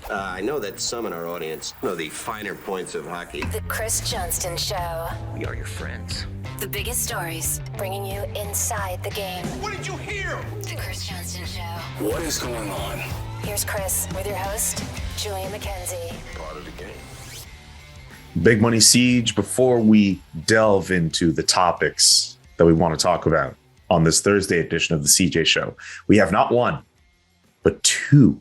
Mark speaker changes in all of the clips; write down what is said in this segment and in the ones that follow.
Speaker 1: I know that some in our audience know the finer points of hockey.
Speaker 2: The Chris Johnston Show.
Speaker 3: We are your friends.
Speaker 2: The biggest stories, bringing you inside the game.
Speaker 4: What did you hear?
Speaker 2: The Chris Johnston Show.
Speaker 4: What is going on?
Speaker 2: Here's Chris with your host, Julian McKenzie.
Speaker 4: Part of the game.
Speaker 5: Big Money Siege, before we delve into the topics that we want to talk about on this Thursday edition of the CJ Show, we have not one, but two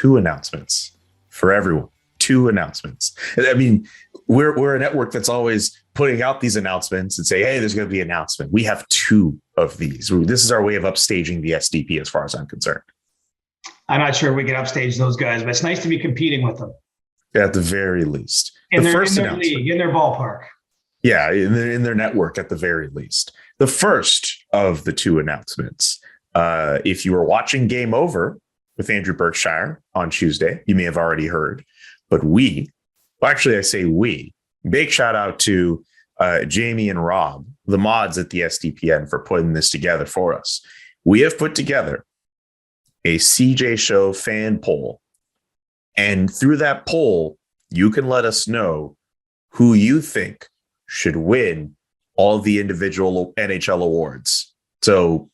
Speaker 5: announcements for everyone. Two announcements. I mean, we're a network that's always putting out these announcements and say, hey, there's going to be an announcement. We have two of these. This is our way of upstaging the SDP as far as I'm concerned.
Speaker 6: I'm not sure we can upstage those guys, but it's nice to be competing with them.
Speaker 5: At the very least.
Speaker 6: In
Speaker 5: The
Speaker 6: their
Speaker 5: first announcement.
Speaker 6: league, in their ballpark.
Speaker 5: Yeah, in their network at the very least. The first of the two announcements. If you were watching Game Over with Andrew Berkshire on Tuesday, you may have already heard. But I say we, big shout out to Jamie and Rob, the mods at the SDPN, for putting this together for us. We have put together a CJ Show fan poll. And through that poll, you can let us know who you think should win all of the individual NHL awards. So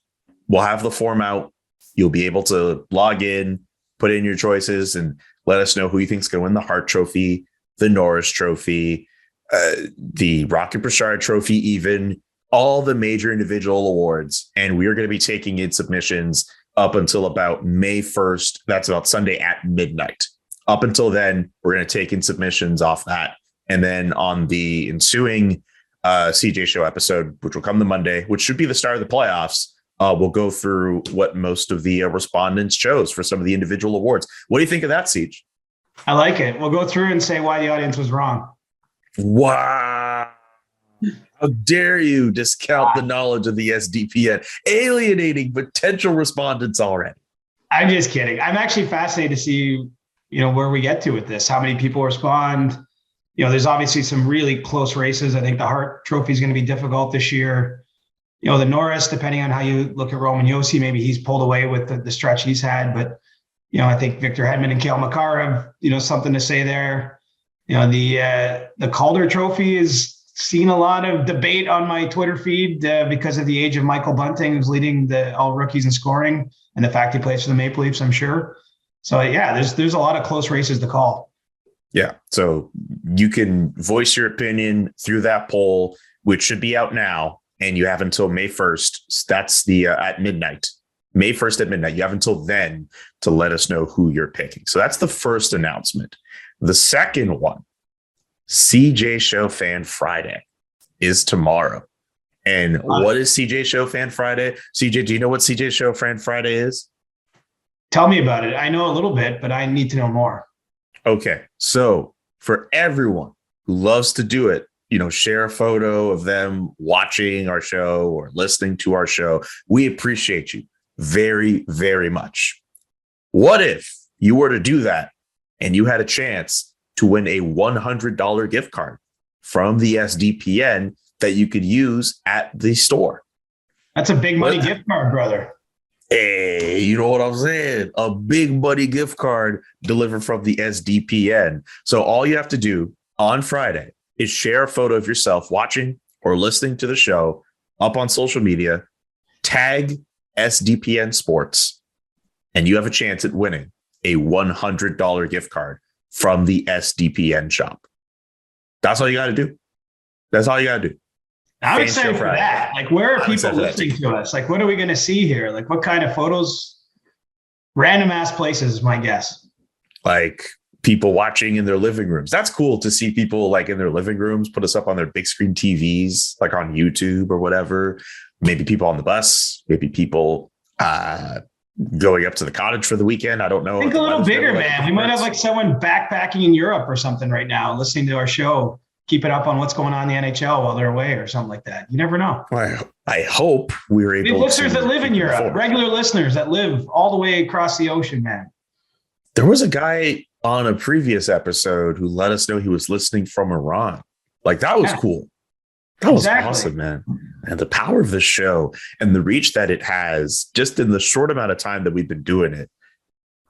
Speaker 5: we'll have the form out. You'll be able to log in, put in your choices, and let us know who you think is going to win the Hart Trophy, the Norris Trophy, the Rocket Broussard Trophy, even all the major individual awards. And we are going to be taking in submissions up until about May 1st. That's about Sunday at midnight. Up until then, we're going to take in submissions off that. And then on the ensuing CJ Show episode, which will come the Monday, which should be the start of the playoffs, we'll go through what most of the respondents chose for some of the individual awards. What do you think of that, Siege?
Speaker 6: I like it. We'll go through and say why the audience was wrong.
Speaker 5: Wow. How dare you discount the knowledge of the SDPN, alienating potential respondents already.
Speaker 6: I'm just kidding. I'm actually fascinated to see, where we get to with this, how many people respond. There's obviously some really close races. I think the Hart Trophy is going to be difficult this year. The Norris, depending on how you look at Roman Josi, maybe he's pulled away with the stretch he's had. But, I think Victor Hedman and Cale Makar have, something to say there. The Calder Trophy has seen a lot of debate on my Twitter feed because of the age of Michael Bunting, who's leading all rookies in scoring, and the fact he plays for the Maple Leafs, I'm sure. So, yeah, there's a lot of close races to call.
Speaker 5: Yeah. So you can voice your opinion through that poll, which should be out now. And you have until May 1st. That's the at midnight, May 1st at midnight. You have until then to let us know who you're picking. So that's the first announcement. The second one, CJ Show Fan Friday, is tomorrow. And what is CJ Show Fan Friday? CJ, do you know what CJ Show Fan Friday is?
Speaker 6: Tell me about it. I know a little bit, but I need to know more.
Speaker 5: Okay. So for everyone who loves to do it, share a photo of them watching our show or listening to our show, we appreciate you very, very much. What if you were to do that and you had a chance to win a $100 gift card from the SDPN that you could use at the store?
Speaker 6: That's a big money gift card, brother.
Speaker 5: Hey, you know what I'm saying? A big money gift card delivered from the SDPN. So all you have to do on Friday is share a photo of yourself watching or listening to the show up on social media, tag SDPN Sports, and you have a chance at winning a $100 gift card from the SDPN shop. That's all you got to do. That's all you got to do.
Speaker 6: I'm excited for that. Like, where are people listening to us? Like, what are we going to see here? Like, what kind of photos? Random ass places is my guess.
Speaker 5: Like people watching in their living rooms. That's cool to see people like in their living rooms, put us up on their big screen TVs, like on YouTube or whatever. Maybe people on the bus, maybe people going up to the cottage for the weekend. I don't know.
Speaker 6: Think a little bigger, man. We might have like someone backpacking in Europe or something right now, listening to our show, keeping up on what's going on in the NHL while they're away or something like that. You never know.
Speaker 5: I hope we were able to.
Speaker 6: We have listeners that live in Europe, regular listeners that live all the way across the ocean, man.
Speaker 5: There was a guy on a previous episode who let us know he was listening from Iran. Like, that was cool. That was awesome, man. And the power of the show and the reach that it has just in the short amount of time that we've been doing it,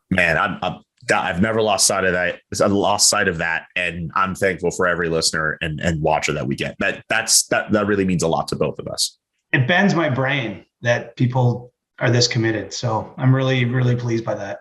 Speaker 5: man, I'm I've never lost sight of that. I lost sight of that, and I'm thankful for every listener and watcher that we get. That really means a lot to both of us.
Speaker 6: It bends my brain that people are this committed. So I'm really, really pleased by that.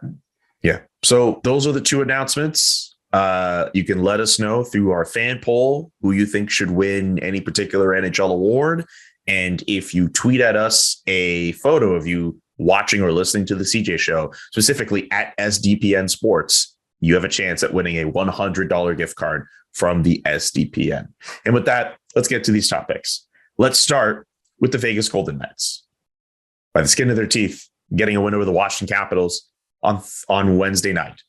Speaker 5: Yeah. So those are the two announcements. You can let us know through our fan poll who you think should win any particular NHL award. And if you tweet at us a photo of you watching or listening to the CJ show, specifically at SDPN Sports, you have a chance at winning a $100 gift card from the SDPN. And with that, let's get to these topics. Let's start with the Vegas Golden Knights. By the skin of their teeth, getting a win over the Washington Capitals on Wednesday night.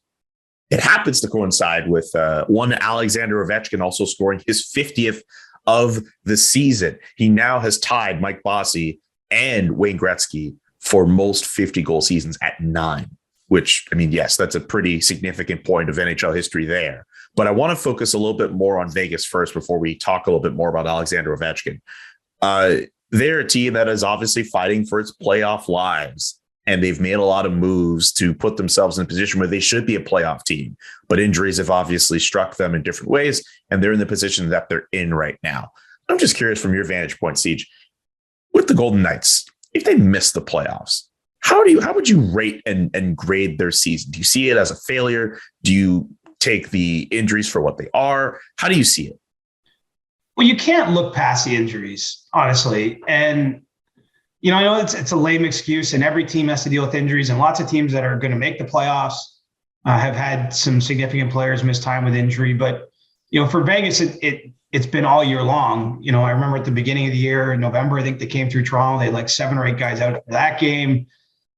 Speaker 5: It happens to coincide with one Alexander Ovechkin also scoring his 50th of the season. He now has tied Mike Bossy and Wayne Gretzky for most 50-goal seasons at 9, which, I mean, yes, that's a pretty significant point of NHL history there. But I want to focus a little bit more on Vegas first before we talk a little bit more about Alexander Ovechkin. They're a team that is obviously fighting for its playoff lives, and they've made a lot of moves to put themselves in a position where they should be a playoff team. But injuries have obviously struck them in different ways, and they're in the position that they're in right now. I'm just curious from your vantage point, Siege, with the Golden Knights, if they miss the playoffs, how would you rate and grade their season? Do you see it as a failure? Do you take the injuries for what they are? How do you see it?
Speaker 6: Well, you can't look past the injuries, honestly. And, you know, I know it's a lame excuse, and every team has to deal with injuries, and lots of teams that are going to make the playoffs have had some significant players miss time with injury. But, you know, for Vegas, it's been all year long. You know, I remember at the beginning of the year in November, I think they came through Toronto. They had like 7 or 8 guys out for that game.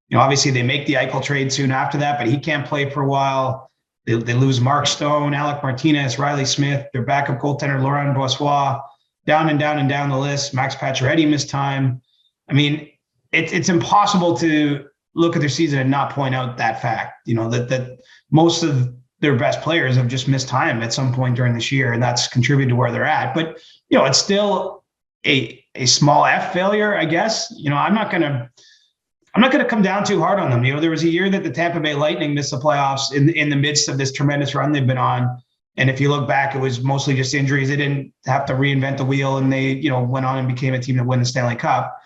Speaker 6: You know, obviously they make the Eichel trade soon after that, but he can't play for a while. They lose Mark Stone, Alec Martinez, Riley Smith, their backup goaltender, Laurent Brossoit, down and down and down the list. Max Pacioretty missed time. I mean, it's impossible to look at their season and not point out that fact, you know, that most of their best players have just missed time at some point during this year, and that's contributed to where they're at. But, you know, it's still a small F failure, I guess. You know, I'm not going to come down too hard on them. You know, there was a year that the Tampa Bay Lightning missed the playoffs in the midst of this tremendous run they've been on. And if you look back, it was mostly just injuries. They didn't have to reinvent the wheel, and they, you know, went on and became a team that won the Stanley Cup.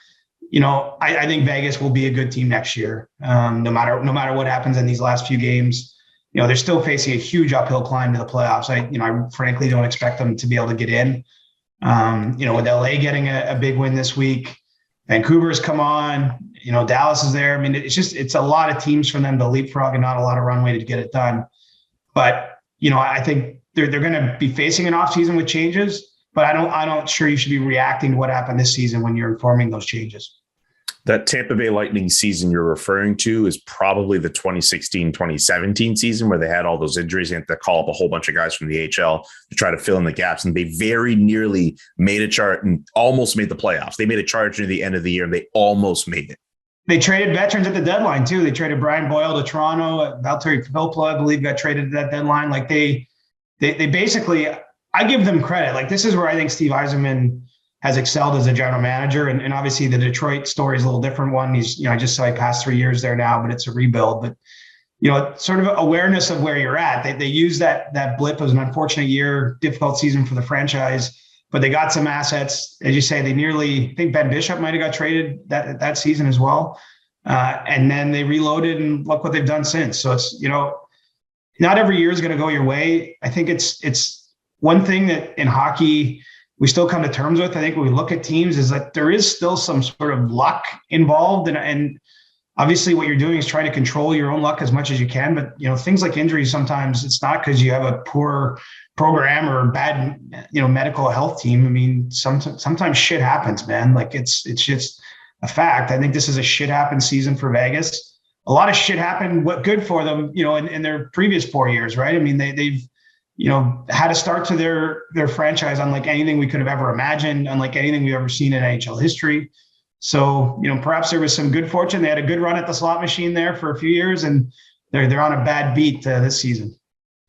Speaker 6: You know, I think Vegas will be a good team next year, no matter what happens in these last few games. You know, they're still facing a huge uphill climb to the playoffs. I frankly don't expect them to be able to get in. You know, with LA getting a big win this week, Vancouver's come on, you know, Dallas is there. I mean, it's a lot of teams for them to leapfrog and not a lot of runway to get it done. But, you know, I think they're going to be facing an offseason with changes, but I'm not sure you should be reacting to what happened this season when you're informing those changes.
Speaker 5: That Tampa Bay Lightning season you're referring to is probably the 2016-2017 season where they had all those injuries and had to call up a whole bunch of guys from the AHL to try to fill in the gaps. And they very nearly made a chart and almost made the playoffs. They made a charge near the end of the year and they almost made it.
Speaker 6: They traded veterans at the deadline too. They traded Brian Boyle to Toronto. Valtteri Filppula, I believe, got traded at that deadline. Like they basically, I give them credit. Like, this is where I think Steve Yzerman has excelled as a general manager. And obviously the Detroit story is a little different one. He's, you know, I just saw he passed 3 years there now, but it's a rebuild. But, you know, sort of awareness of where you're at. They use that blip as an unfortunate year, difficult season for the franchise, but they got some assets. As you say, I think Ben Bishop might have got traded that season as well. And then they reloaded and look what they've done since. So it's, you know, not every year is going to go your way. I think it's one thing that in hockey, we still come to terms with. I think when we look at teams is that there is still some sort of luck involved. And obviously what you're doing is trying to control your own luck as much as you can. But, you know, things like injuries, sometimes it's not because you have a poor program or a bad, you know, medical health team. I mean, sometimes shit happens, man. Like it's just a fact. I think this is a shit happen season for Vegas. A lot of shit happened. What good for them, you know, in their previous 4 years, right? I mean, they've, you know, had a start to their franchise unlike anything we could have ever imagined, unlike anything we've ever seen in NHL history. So, you know, perhaps there was some good fortune. They had a good run at the slot machine there for a few years, and they're on a bad beat this season.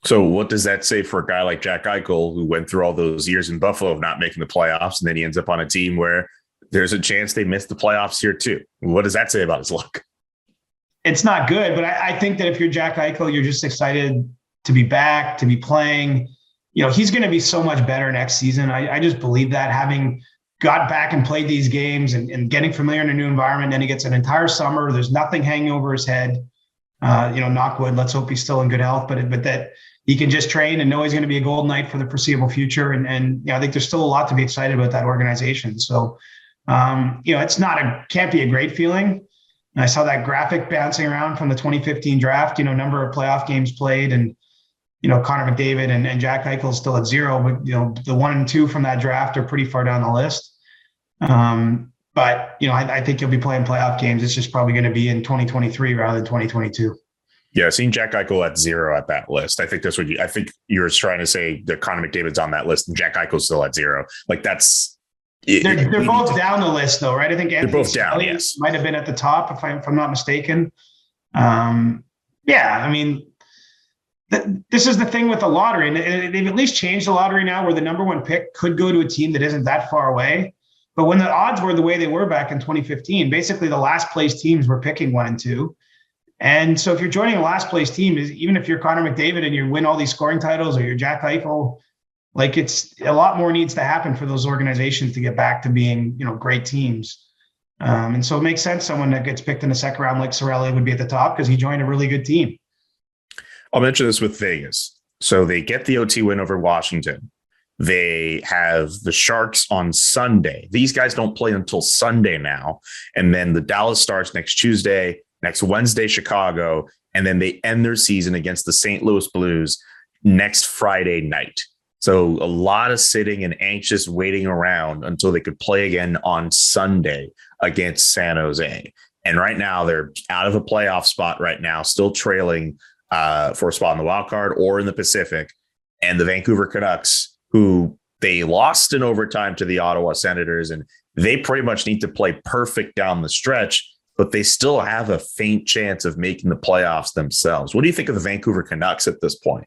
Speaker 5: So what does that say for a guy like Jack Eichel, who went through all those years in Buffalo of not making the playoffs, and then he ends up on a team where there's a chance they miss the playoffs here too? What does that say about his luck?
Speaker 6: it's not good. But I think that if you're Jack Eichel, you're just excited to be back, to be playing. He's going to be so much better next season. I just believe that, having got back and played these games and getting familiar in a new environment. Then he gets an entire summer. There's nothing hanging over his head. Knock wood. Let's hope he's still in good health, but that he can just train and know he's going to be a Golden Knight for the foreseeable future. And I think there's still a lot to be excited about that organization. So, can't be a great feeling. And I saw that graphic bouncing around from the 2015 draft, number of playoff games played, and, Connor McDavid and Jack Eichel is still at 0, but, the 1 and 2 from that draft are pretty far down the list. I think he'll be playing playoff games. It's just probably going to be in 2023 rather than 2022.
Speaker 5: Yeah, seeing Jack Eichel at 0 at that list. I think I think you're trying to say that Connor McDavid's on that list and Jack Eichel's still at 0. Like that's.
Speaker 6: They're both down the list though, right? I think Anthony
Speaker 5: they're both down. Yes,
Speaker 6: might have been at the top if I'm not mistaken. This is the thing with the lottery, and they've at least changed the lottery now, where the number 1 pick could go to a team that isn't that far away. But when the odds were the way they were back in 2015, basically the last place teams were picking 1 and 2. And so if you're joining a last place team, even if you're Connor McDavid and you win all these scoring titles, or you're Jack Eichel, like it's a lot more needs to happen for those organizations to get back to being, great teams. And so it makes sense someone that gets picked in the second round like Cirelli would be at the top because he joined a really good team.
Speaker 5: I'll mention this with Vegas. So they get the OT win over Washington. They have the Sharks on Sunday. These guys don't play until Sunday now. And then the Dallas Stars next Tuesday, next Wednesday, Chicago. And then they end their season against the St. Louis Blues next Friday night. So a lot of sitting and anxious waiting around until they could play again on Sunday against San Jose. And right now they're out of a playoff spot right now, still trailing for a spot in the wild card or in the Pacific. And the Vancouver Canucks, who they lost in overtime to the Ottawa Senators, and they pretty much need to play perfect down the stretch, but they still have a faint chance of making the playoffs themselves. What do you think of the Vancouver Canucks at this point?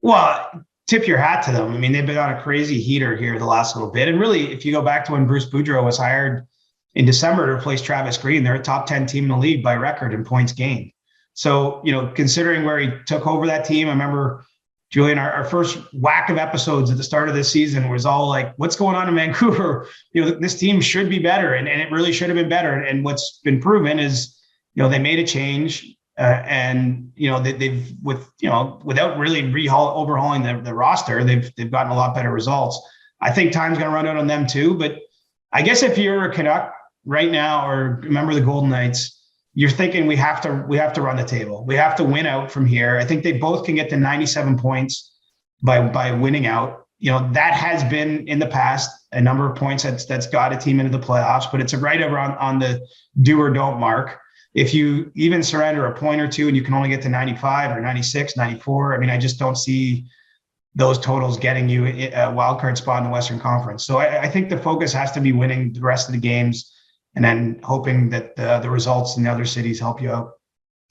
Speaker 6: Well, tip your hat to them. I mean, they've been on a crazy heater here the last little bit. And really, if you go back to when Bruce Boudreau was hired in December to replace Travis Green, they're a top 10 team in the league by record in points gained. So, considering where he took over that team, I remember, Julian, our first whack of episodes at the start of this season was all like, what's going on in Vancouver? This team should be better. And it really should have been better. And what's been proven is, they made a change and, they've without really overhauling the roster, they've gotten a lot better results. I think time's going to run out on them too. But I guess if you're a Canuck right now, or remember the Golden Knights, you're thinking we have to run the table. We have to win out from here. I think they both can get to 97 points by winning out. That has been in the past a number of points that's got a team into the playoffs, but it's a right over on the do or don't mark. If you even surrender a point or two and you can only get to 95 or 96, 94, I just don't see those totals getting you a wild card spot in the Western Conference. So I think the focus has to be winning the rest of the games, and then hoping that the results in the other cities help you out.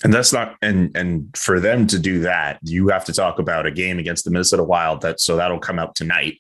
Speaker 5: And that's not, and for them to do that, you have to talk about a game against the Minnesota Wild. That'll come out tonight.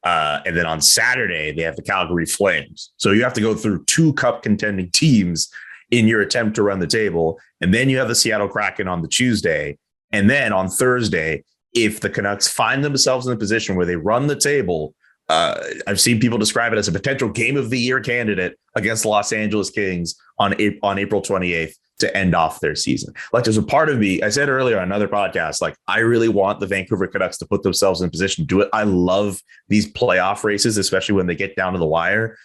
Speaker 5: And then on Saturday, they have the Calgary Flames. So you have to go through 2 cup contending teams in your attempt to run the table. And then you have the Seattle Kraken on the Tuesday. And then on Thursday, if the Canucks find themselves in a position where they run the table, I've seen people describe it as a potential game of the year candidate against the Los Angeles Kings on April 28th to end off their season. Like, there's a part of me, I said earlier on another podcast, like, I really want the Vancouver Canucks to put themselves in a position to do it. I love these playoff races, especially when they get down to the wire.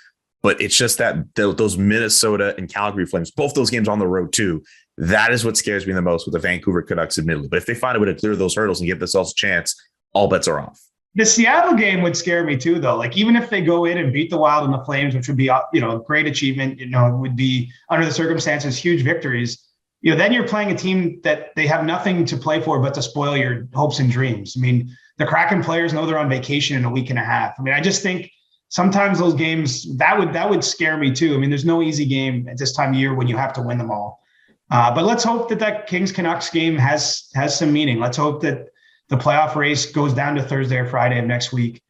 Speaker 5: But it's just that those Minnesota and Calgary Flames, both those games on the road too, that is what scares me the most with the Vancouver Canucks, admittedly. But if they find a way to clear those hurdles and give themselves a chance, all bets are off.
Speaker 6: The Seattle game would scare me too, though. Like, even if they go in and beat the Wild and the Flames, which would be, a great achievement, would be under the circumstances, huge victories. Then you're playing a team that they have nothing to play for but to spoil your hopes and dreams. The Kraken players know they're on vacation in a week and a half. I just think sometimes those games that would scare me too. There's no easy game at this time of year when you have to win them all. But let's hope that Kings Canucks game has some meaning. Let's hope that the playoff race goes down to Thursday or Friday of next week.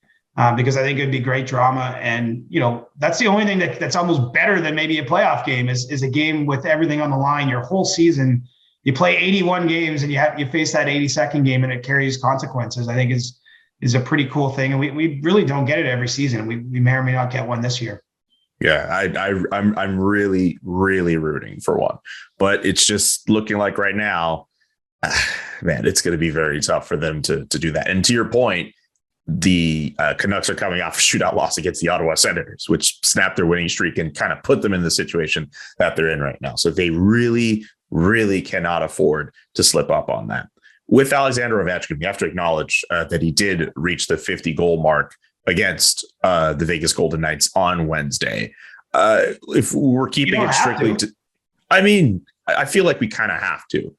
Speaker 6: because I think it'd be great drama. And, that's the only thing that's almost better than maybe a playoff game is a game with everything on the line. Your whole season, you play 81 games and you face that 82nd game and it carries consequences, I think is a pretty cool thing. And we really don't get it every season. We may or may not get one this year.
Speaker 5: Yeah, I'm really, really rooting for one, but it's just looking like right now, man, it's going to be very tough for them to do that. And to your point, the Canucks are coming off a shootout loss against the Ottawa Senators, which snapped their winning streak and kind of put them in the situation that they're in right now. So they really, really cannot afford to slip up on that. With Alexander Ovechkin, we have to acknowledge that he did reach the 50 goal mark against the Vegas Golden Knights on Wednesday. If we're keeping it strictly to, I mean, I feel like we kind of have to.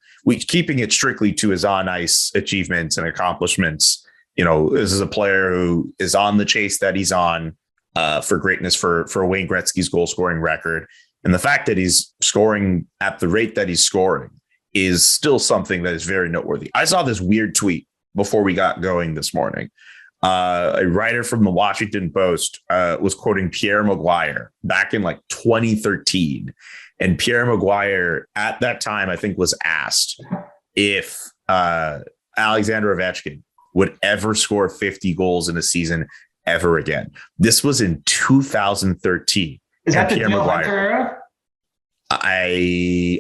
Speaker 5: Keeping it strictly to his on-ice achievements and accomplishments. This is a player who is on the chase that he's on for greatness for Wayne Gretzky's goal scoring record. And the fact that he's scoring at the rate that he's scoring is still something that is very noteworthy. I saw this weird tweet before we got going this morning. A writer from the Washington Post was quoting Pierre Maguire back in 2013. And Pierre Maguire at that time, I think, was asked if Alexander Ovechkin would ever score 50 goals in a season ever again. This was in 2013.
Speaker 6: Is that the Pierre Maguire era?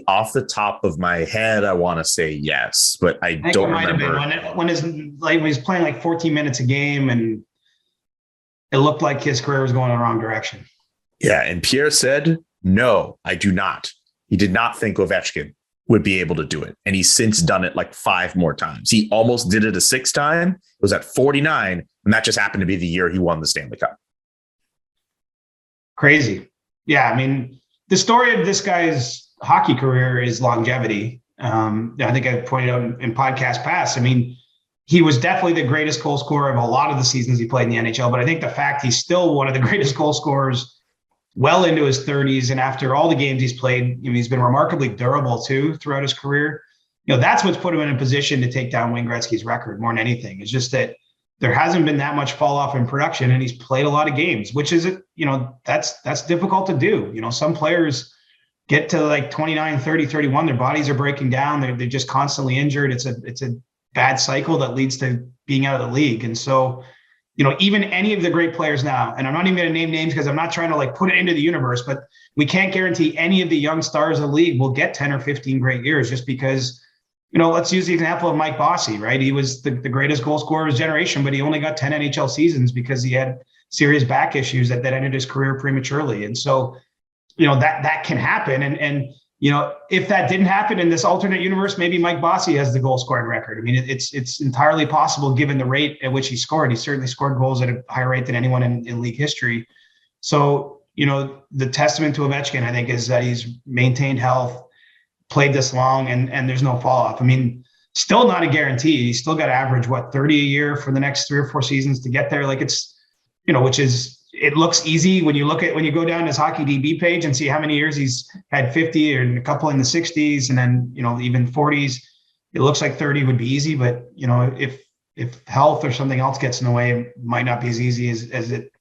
Speaker 5: Off the top of my head, I want to say yes, but I don't remember.
Speaker 6: When he was playing 14 minutes a game, and it looked like his career was going in the wrong direction.
Speaker 5: Yeah, and Pierre said, "No, I do not." He did not think Ovechkin would be able to do it. And he's since done it 5 more times. He almost did it a 6th time. It was at 49. And that just happened to be the year he won the Stanley Cup.
Speaker 6: Crazy. Yeah. I mean, the story of this guy's hockey career is longevity. I think I pointed out in podcast past. I mean, he was definitely the greatest goal scorer of a lot of the seasons he played in the NHL. But I think the fact he's still one of the greatest goal scorers well into his 30s. And after all the games he's played, he's been remarkably durable too throughout his career. That's what's put him in a position to take down Wayne Gretzky's record more than anything. It's just that there hasn't been that much fall off in production, and he's played a lot of games, which is, that's difficult to do. Some players get to 29, 30, 31, their bodies are breaking down. They're just constantly injured. It's a bad cycle that leads to being out of the league. And so, even any of the great players now, and I'm not even going to name names because I'm not trying to put it into the universe, but we can't guarantee any of the young stars of the league will get 10 or 15 great years just because, let's use the example of Mike Bossy, right? He was the greatest goal scorer of his generation, but he only got 10 NHL seasons because he had serious back issues that ended his career prematurely. And so, that can happen. And if that didn't happen in this alternate universe, maybe Mike Bossy has the goal scoring record. I mean, it's entirely possible given the rate at which he scored. He certainly scored goals at a higher rate than anyone in league history. So, the testament to Ovechkin, I think, is that he's maintained health, played this long, and there's no fall off. I mean, still not a guarantee. He's still got to average 30 a year for the next 3 or 4 seasons to get there. Which is, it looks easy when you go down his hockey DB page and see how many years he's had 50 and a couple in the 60s and then, even 40s. It looks like 30 would be easy, but if health or something else gets in the way, it might not be as easy as it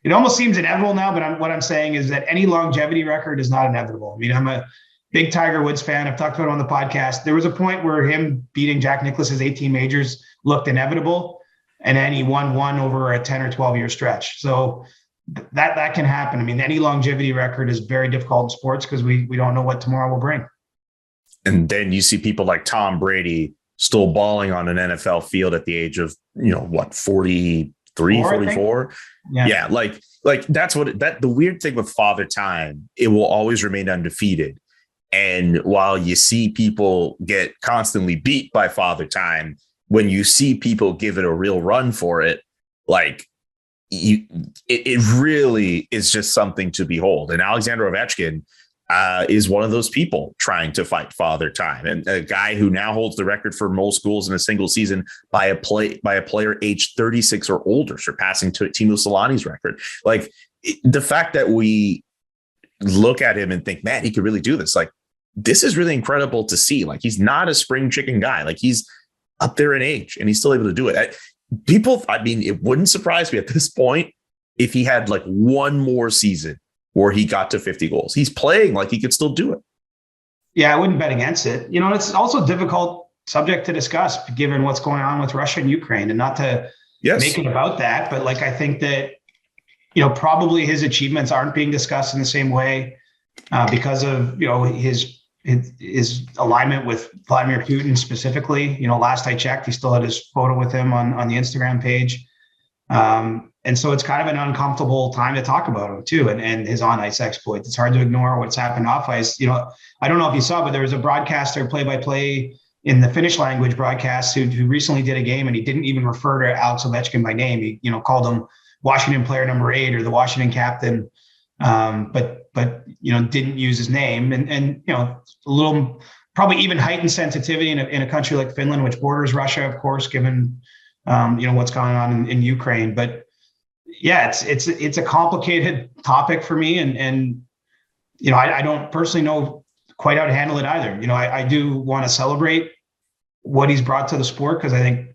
Speaker 6: almost seems inevitable now. But what I'm saying is that any longevity record is not inevitable. I mean, I'm a big Tiger Woods fan. I've talked about it on the podcast. There was a point where him beating Jack Nicklaus's 18 majors looked inevitable. And then he won one over a 10 or 12 year stretch. So that can happen. I mean, any longevity record is very difficult in sports because we don't know what tomorrow will bring.
Speaker 5: And then you see people like Tom Brady still balling on an NFL field at the age of, 43, 44. Yeah. That's the weird thing with Father Time, it will always remain undefeated. And while you see people get constantly beat by Father Time, when you see people give it a real run for it, it really is just something to behold. And Alexander Ovechkin is one of those people trying to fight Father Time, and a guy who now holds the record for most goals in a single season by a player aged 36 or older, surpassing Timo Solani's record. The fact that we look at him and think, man, he could really do this. This is really incredible to see. He's not a spring chicken guy. He's up there in age and he's still able to do it. people, I mean, it wouldn't surprise me at this point if he had like one more season where he got to 50 goals. He's playing like he could still do it.
Speaker 6: Yeah, I wouldn't bet against it. It's also a difficult subject to discuss given what's going on with Russia and Ukraine, and not to make it about that. But like, I think that, probably his achievements aren't being discussed in the same way because of, his alignment with Vladimir Putin specifically. Last I checked, he still had his photo with him on the Instagram page. And so it's kind of an uncomfortable time to talk about him too, and his on-ice exploits. It's hard to ignore what's happened off ice. I don't know if you saw, but there was a broadcaster, play-by-play in the Finnish language broadcast who recently did a game, and he didn't even refer to Alex Ovechkin by name. He, called him Washington player number 8 or the Washington captain, but didn't use his name. And a little, probably even heightened sensitivity in a country like Finland, which borders Russia, of course, given what's going on in Ukraine. But yeah, it's a complicated topic for me, and I don't personally know quite how to handle it either. I do want to celebrate what he's brought to the sport, because I think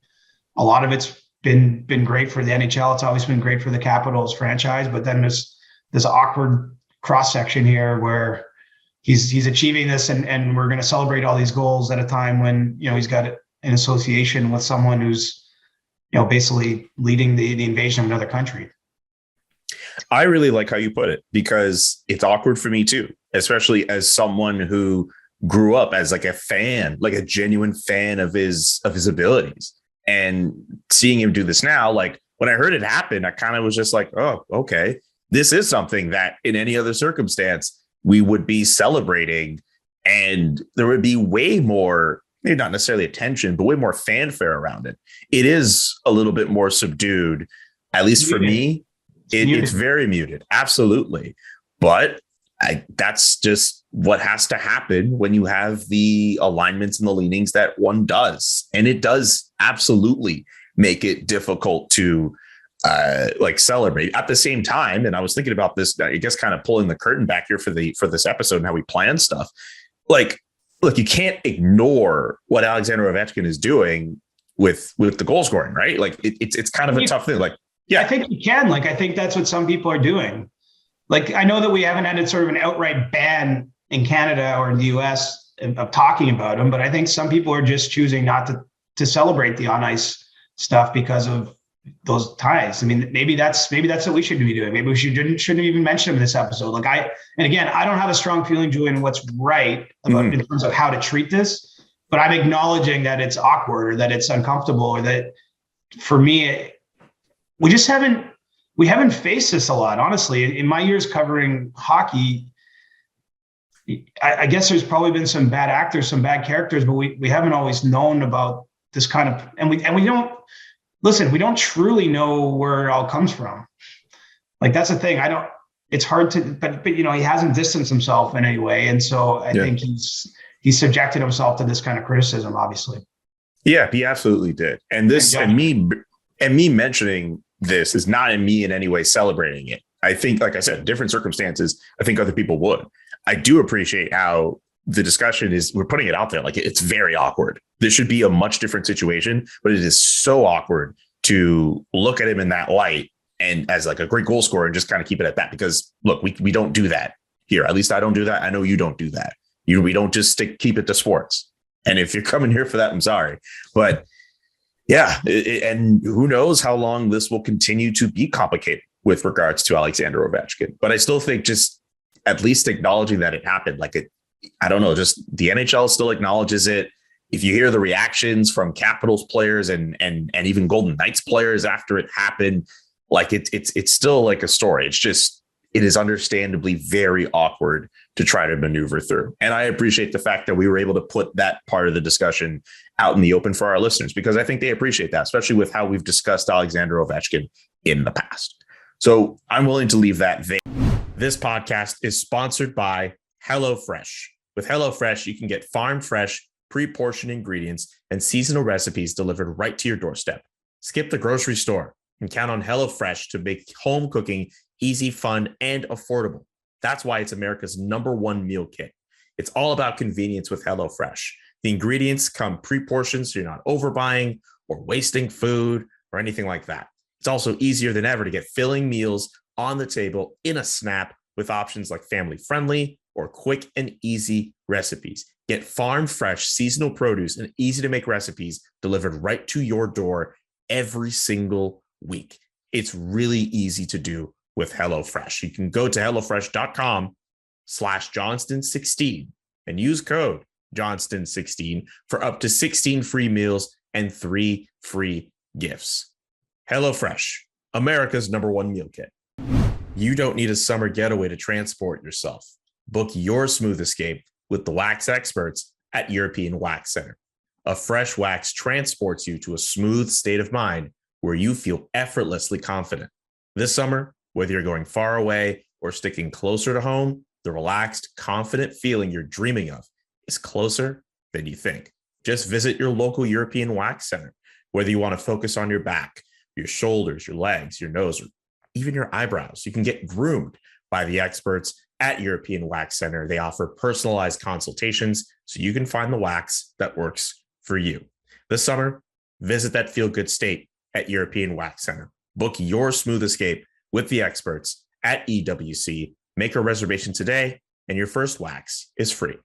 Speaker 6: a lot of it's been great for the NHL. It's always been great for the Capitals franchise, but then there's this awkward cross section here where he's achieving this, and we're going to celebrate all these goals at a time when he's got an association with someone who's basically leading the invasion of another country.
Speaker 5: I really like how you put it, because it's awkward for me too, especially as someone who grew up as like a fan, like a genuine fan of his abilities, and seeing him do this now. Like, when I heard it happen, I kind of was just like, oh, okay, this is something that in any other circumstance we would be celebrating, and there would be way more, maybe not necessarily attention, but way more fanfare around it. It is a little bit more subdued, at least for me. It's very muted. Absolutely. But that's just what has to happen when you have the alignments and the leanings that one does. And it does absolutely make it difficult to celebrate at the same time. And I was thinking about this, I guess, kind of pulling the curtain back here for this episode and how we plan stuff. Like, look, you can't ignore what Alexander Ovechkin is doing with the goal scoring, right? Like, it's kind of a tough thing. Like, yeah,
Speaker 6: I think you can. Like, I think that's what some people are doing. Like, I know that we haven't had sort of an outright ban in Canada or in the US of talking about him, but I think some people are just choosing not to celebrate the on-ice stuff because of those ties. I mean, maybe that's what we should be doing. Maybe we shouldn't even mention him in this episode. Like, and again, I don't have a strong feeling, Julian, what's right about in terms of how to treat this, but I'm acknowledging that it's awkward, or that it's uncomfortable, or that for me, we haven't faced this a lot, honestly. In my years covering hockey, I guess there's probably been some bad actors, some bad characters, but we haven't always known about this kind of, and we don't truly know where it all comes from. Like, that's the thing. It's hard to, but he hasn't distanced himself in any way. And so I think he's subjected himself to this kind of criticism, obviously.
Speaker 5: Yeah, he absolutely did. And this, and me mentioning this is not in me in any way celebrating it. I think, like I said, different circumstances, I think other people would. I do appreciate how the discussion is, we're putting it out there. Like, it's very awkward. This should be a much different situation, but it is so awkward to look at him in that light and as like a great goal scorer and just kind of keep it at that. Because look, we don't do that here. At least I don't do that. I know you don't do that. We don't just keep it to sports. And if you're coming here for that, I'm sorry. But yeah, and who knows how long this will continue to be complicated with regards to Alexander Ovechkin. But I still think just at least acknowledging that it happened, I don't know, just the NHL still acknowledges it. If you hear the reactions from Capitals players and even Golden Knights players after it happened, like it's still like a story. It's just, it is understandably very awkward to try to maneuver through. And I appreciate the fact that we were able to put that part of the discussion out in the open for our listeners, because I think they appreciate that, especially with how we've discussed Alexander Ovechkin in the past. So I'm willing to leave that there. This podcast is sponsored by HelloFresh. With HelloFresh, you can get farm fresh, pre-portioned ingredients and seasonal recipes delivered right to your doorstep. Skip the grocery store and count on HelloFresh to make home cooking easy, fun, and affordable. That's why it's America's #1 meal kit. It's all about convenience with HelloFresh. The ingredients come pre-portioned, so you're not overbuying or wasting food. or anything like that. It's also easier than ever to get filling meals on the table in a snap with options like family-friendly or quick and easy recipes. Get farm fresh seasonal produce and easy to make recipes delivered right to your door every single week. It's really easy to do with HelloFresh. You can go to HelloFresh.com/Johnston16 and use code Johnston16 for up to 16 free meals and 3 free gifts. HelloFresh, America's #1 meal kit. You don't need a summer getaway to transport yourself. Book your smooth escape with the wax experts at European Wax Center. A fresh wax transports you to a smooth state of mind where you feel effortlessly confident. This summer, whether you're going far away or sticking closer to home, the relaxed, confident feeling you're dreaming of is closer than you think. Just visit your local European Wax Center. Whether you want to focus on your back, your shoulders, your legs, your nose, or even your eyebrows, you can get groomed by the experts at European Wax Center. They offer personalized consultations so you can find the wax that works for you. This summer, visit that feel-good state at European Wax Center. Book your smooth escape with the experts at EWC. Make a reservation today, and your first wax is free.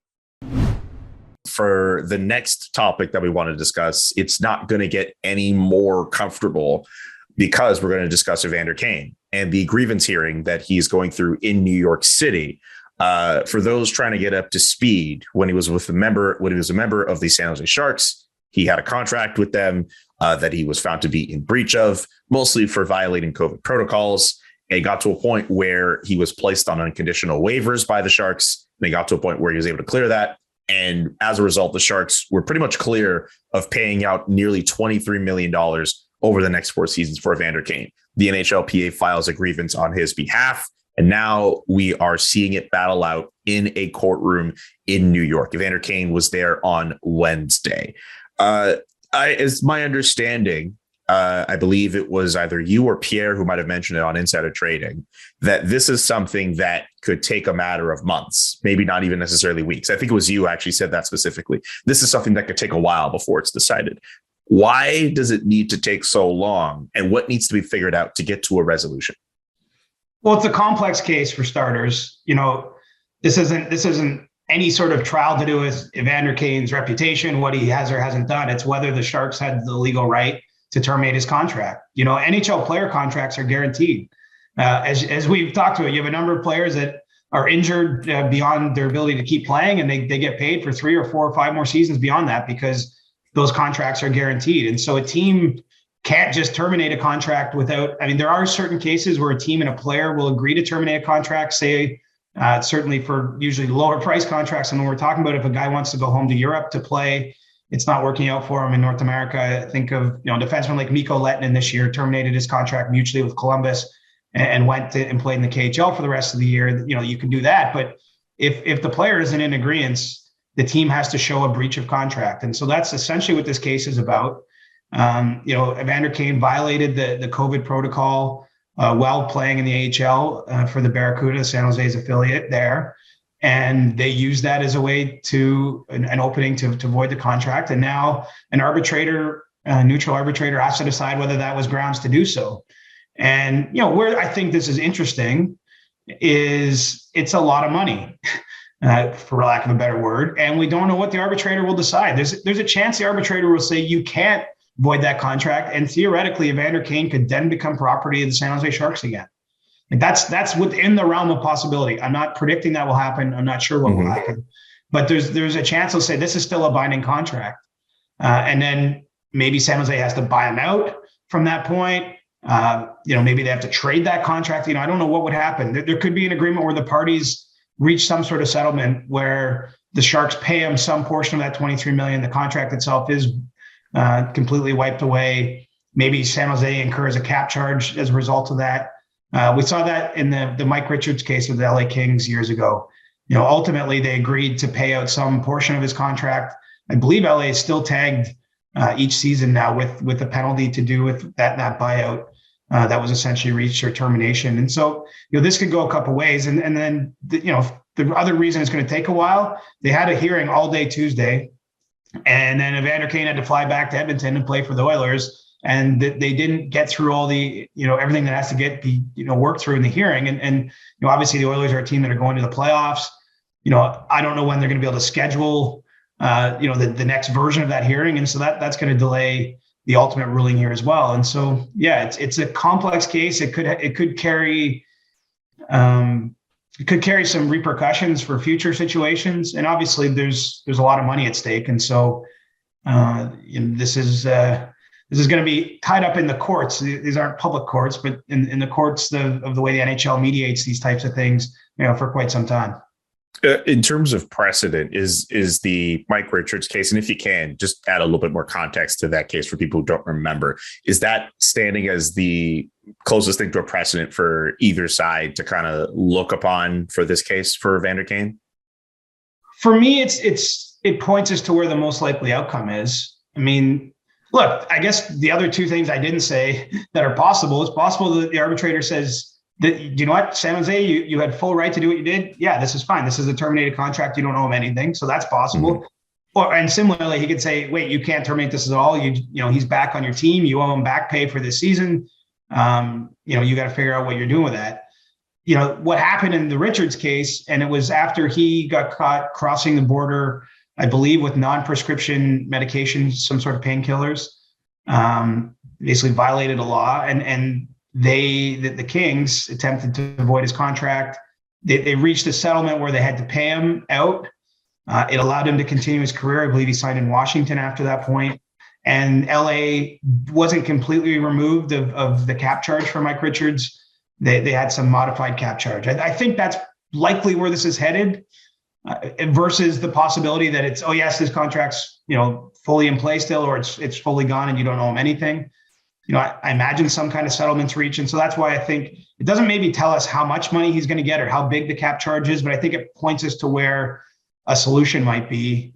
Speaker 5: For the next topic that we want to discuss, it's not going to get any more comfortable because we're going to discuss Evander Kane and the grievance hearing that he's going through in New York City. For those trying to get up to speed, when he was a member of the San Jose Sharks, he had a contract with them that he was found to be in breach of, mostly for violating COVID protocols. It got to a point where he was placed on unconditional waivers by the Sharks. They got to a point where he was able to clear that. And as a result, the Sharks were pretty much clear of paying out nearly $23 million over the next 4 seasons for Evander Kane. The NHLPA files a grievance on his behalf, and now we are seeing it battle out in a courtroom in New York. Evander Kane was there on Wednesday. As my understanding, I believe it was either you or Pierre who might have mentioned it on Insider Trading, that this is something that could take a matter of months, maybe not even necessarily weeks. I think it was you who actually said that specifically. This is something that could take a while before it's decided. Why does it need to take so long, and what needs to be figured out to get to a resolution?
Speaker 6: Well, it's a complex case for starters. You know, this isn't any sort of trial to do with Evander Kane's reputation, what he has or hasn't done. It's whether the Sharks had the legal right to terminate his contract. You know, NHL player contracts are guaranteed. As we've talked about, you have a number of players that are injured beyond their ability to keep playing, and they get paid for 3 or 4 or 5 more seasons beyond that because those contracts are guaranteed. And so a team can't just terminate a contract without, I mean, there are certain cases where a team and a player will agree to terminate a contract, say, certainly for usually lower price contracts. And when we're talking about if a guy wants to go home to Europe to play, it's not working out for him in North America. Think of, defenseman like Mikko Lehtinen this year terminated his contract mutually with Columbus and went to, and played in the KHL for the rest of the year. You can do that. But if the player isn't in agreement, the team has to show a breach of contract. And so that's essentially what this case is about. Evander Kane violated the COVID protocol while playing in the AHL for the Barracuda, San Jose's affiliate there. And they used that as a way to an opening to void the contract. And now an arbitrator, a neutral arbitrator, has to decide whether that was grounds to do so. And, where I think this is interesting is it's a lot of money, for lack of a better word. And we don't know what the arbitrator will decide. There's a chance the arbitrator will say you can't void that contract. And theoretically, Evander Kane could then become property of the San Jose Sharks again. Like that's within the realm of possibility. I'm not predicting that will happen. I'm not sure what will happen, but there's a chance they'll say this is still a binding contract, and then maybe San Jose has to buy him out from that point. Maybe they have to trade that contract. I don't know what would happen. There could be an agreement where the parties reach some sort of settlement where the Sharks pay him some portion of that $23 million. The contract itself is completely wiped away. Maybe San Jose incurs a cap charge as a result of that. We saw that in the Mike Richards case with the LA Kings years ago. Ultimately they agreed to pay out some portion of his contract. I believe LA is still tagged each season now with a penalty to do with that buyout that was essentially reached or termination. And so, this could go a couple ways. And then, the other reason it's going to take a while, they had a hearing all day Tuesday, and then Evander Kane had to fly back to Edmonton and play for the Oilers. and that they didn't get through all the, everything that has to get be, worked through in the hearing. And obviously the Oilers are a team that are going to the playoffs. I don't know when they're going to be able to schedule, the next version of that hearing. And so that's going to delay the ultimate ruling here as well. And so, yeah, it's a complex case. It could carry some repercussions for future situations. And obviously there's a lot of money at stake. And so this is going to be tied up in the courts. These aren't public courts, but in the courts of the way the NHL mediates these types of things, for quite some time.
Speaker 5: In terms of precedent, is the Mike Richards case, and if you can, just add a little bit more context to that case for people who don't remember, is that standing as the closest thing to a precedent for either side to kind of look upon for this case for Evander Kane?
Speaker 6: For me, it points us to where the most likely outcome is. I mean, look, I guess the other two things I didn't say that are possible, it's possible that the arbitrator says, you know what, San Jose, you had full right to do what you did. Yeah, this is fine. This is a terminated contract. You don't owe him anything. So that's possible. Mm-hmm. And similarly, he could say, wait, you can't terminate this at all. He's back on your team. You owe him back pay for this season. You got to figure out what you're doing with that. What happened in the Richards case, and it was after he got caught crossing the border, I believe, with non-prescription medications, some sort of painkillers, basically violated a law. And the Kings attempted to avoid his contract. They reached a settlement where they had to pay him out. It allowed him to continue his career. I believe he signed in Washington after that point. And LA wasn't completely removed of the cap charge for Mike Richards. They had some modified cap charge. I think that's likely where this is headed, versus the possibility that it's, oh yes, this contract's fully in play still, or it's fully gone and you don't owe him anything. I imagine some kind of settlement's reached. And so that's why I think it doesn't maybe tell us how much money he's going to get or how big the cap charge is, but I think it points us to where a solution might be.